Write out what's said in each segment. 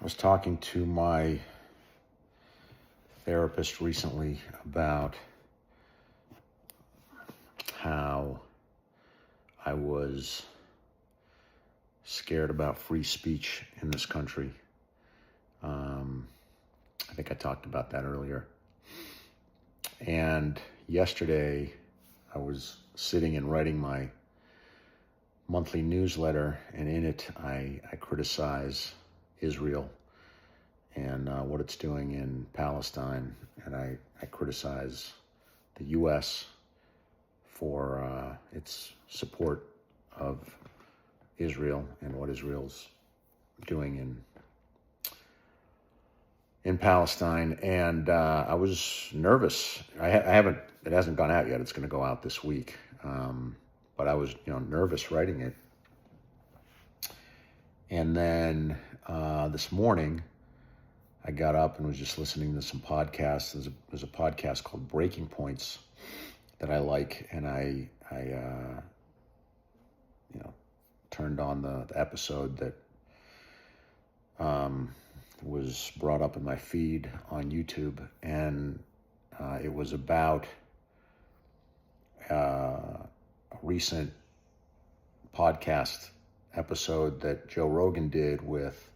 was talking to my therapist recently about how I was scared about free speech in this country. I think I talked about that earlier. And yesterday, I was sitting and writing my monthly newsletter, and in it, I criticize Israel and what it's doing in Palestine, and I criticize the U.S. for its support of Israel and what Israel's doing in Palestine. And I was nervous. It hasn't gone out yet. It's going to go out this week. But I was, nervous writing it. And then this morning, I got up and was just listening to some podcasts. There's a podcast called Breaking Points that I like, and I turned on the episode that was brought up in my feed on YouTube, and it was about a recent podcast episode that Joe Rogan did with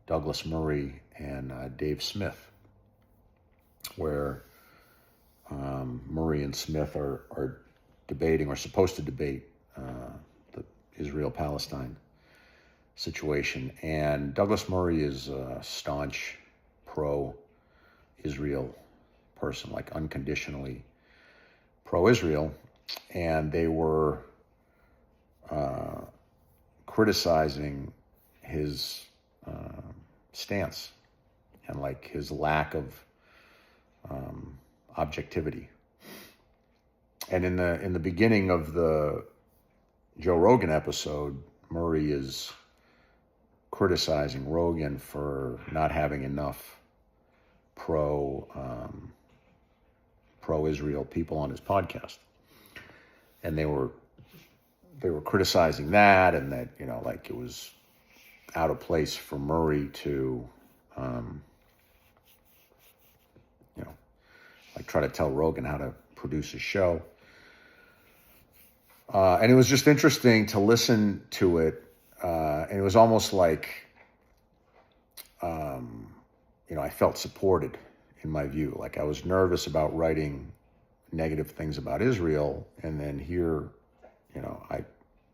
Douglas Murray and Dave Smith, where Murray and Smith are debating, or supposed to debate, the Israel-Palestine situation. And Douglas Murray is a staunch pro-Israel person, like unconditionally pro-Israel. And they were criticizing his stance and like his lack of objectivity. And in the beginning of the Joe Rogan episode, Murray is criticizing Rogan for not having enough pro-Israel people on his podcast. And they were criticizing that, and that, like it was out of place for Murray to, like try to tell Rogan how to produce a show. And it was just interesting to listen to it. And it was almost like, I felt supported in my view. Like I was nervous about writing negative things about Israel. And then here, I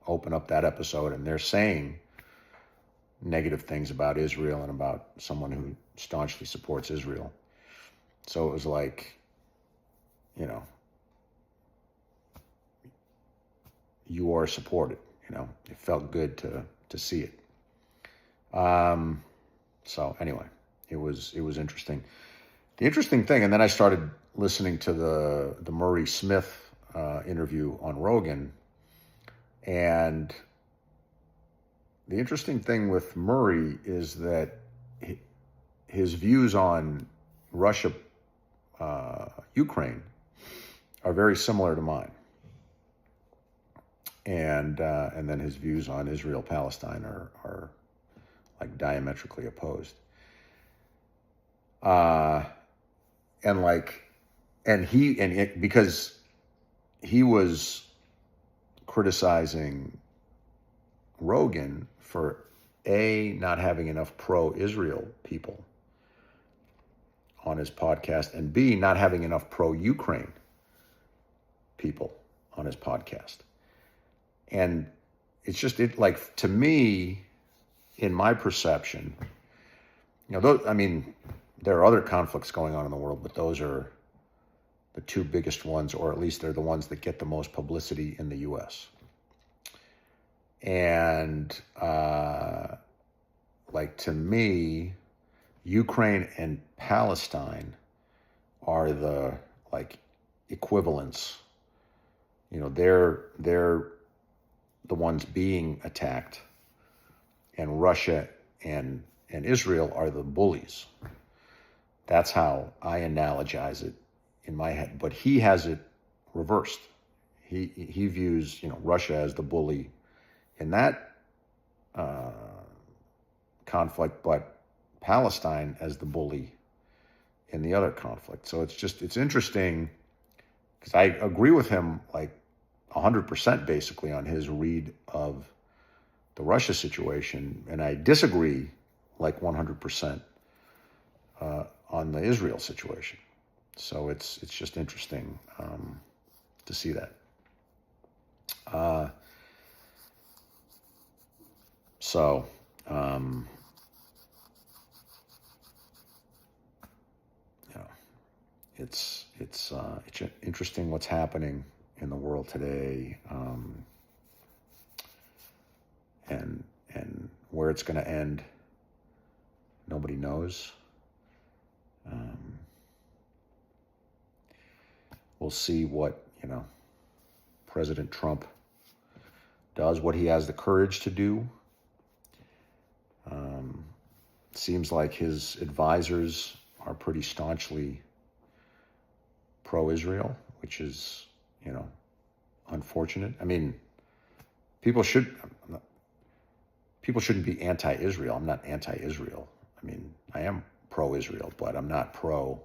open up that episode and they're saying negative things about Israel and about someone who staunchly supports Israel. So it was like, you are supported, it felt good to see it. So anyway, it was interesting. The interesting thing, and then I started listening to the Murray Smith interview on Rogan, and the interesting thing with Murray is that his views on Russia, Ukraine, are very similar to mine. And then his views on Israel, Palestine are like diametrically opposed. Because he was criticizing Rogan for not having enough pro-Israel people on his podcast, and B, not having enough pro-Ukraine people on his podcast. And it's just, to me, in my perception, there are other conflicts going on in the world, but those are the two biggest ones, or at least they're the ones that get the most publicity in the U.S. And, to me, Ukraine and Palestine are the, equivalents. They're the ones being attacked, and Russia and Israel are the bullies. That's how I analogize it in my head. But he has it reversed. He views Russia as the bully in that conflict, but Palestine as the bully in the other conflict. So it's interesting because I agree with him like 100% basically on his read of the Russia situation, and I disagree like 100% on the Israel situation. So it's just interesting to see that. So you know, it's interesting what's happening in the world today, and where it's going to end. Nobody knows. We'll see what President Trump does, what he has the courage to do. Seems like his advisors are pretty staunchly pro-Israel, which is, unfortunate. I mean, people shouldn't be anti-Israel. I'm not anti-Israel. I mean, I am pro-Israel, but I'm not pro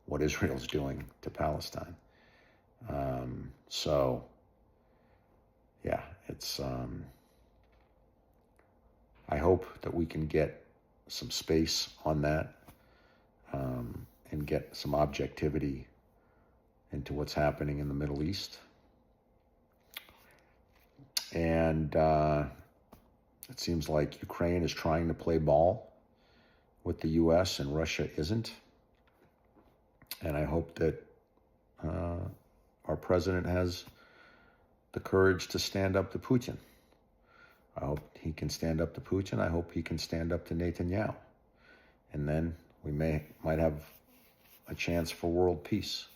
what Israel's doing to Palestine. So, yeah, it's. I hope that we can get some space on that, and get some objectivity into what's happening in the Middle East. And it seems like Ukraine is trying to play ball with the U.S. and Russia isn't. And I hope that our president has the courage to stand up to Putin. I hope he can stand up to Putin. I hope he can stand up to Netanyahu. And then we might have a chance for world peace.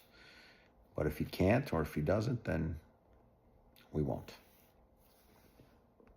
But if he can't, or if he doesn't, then we won't.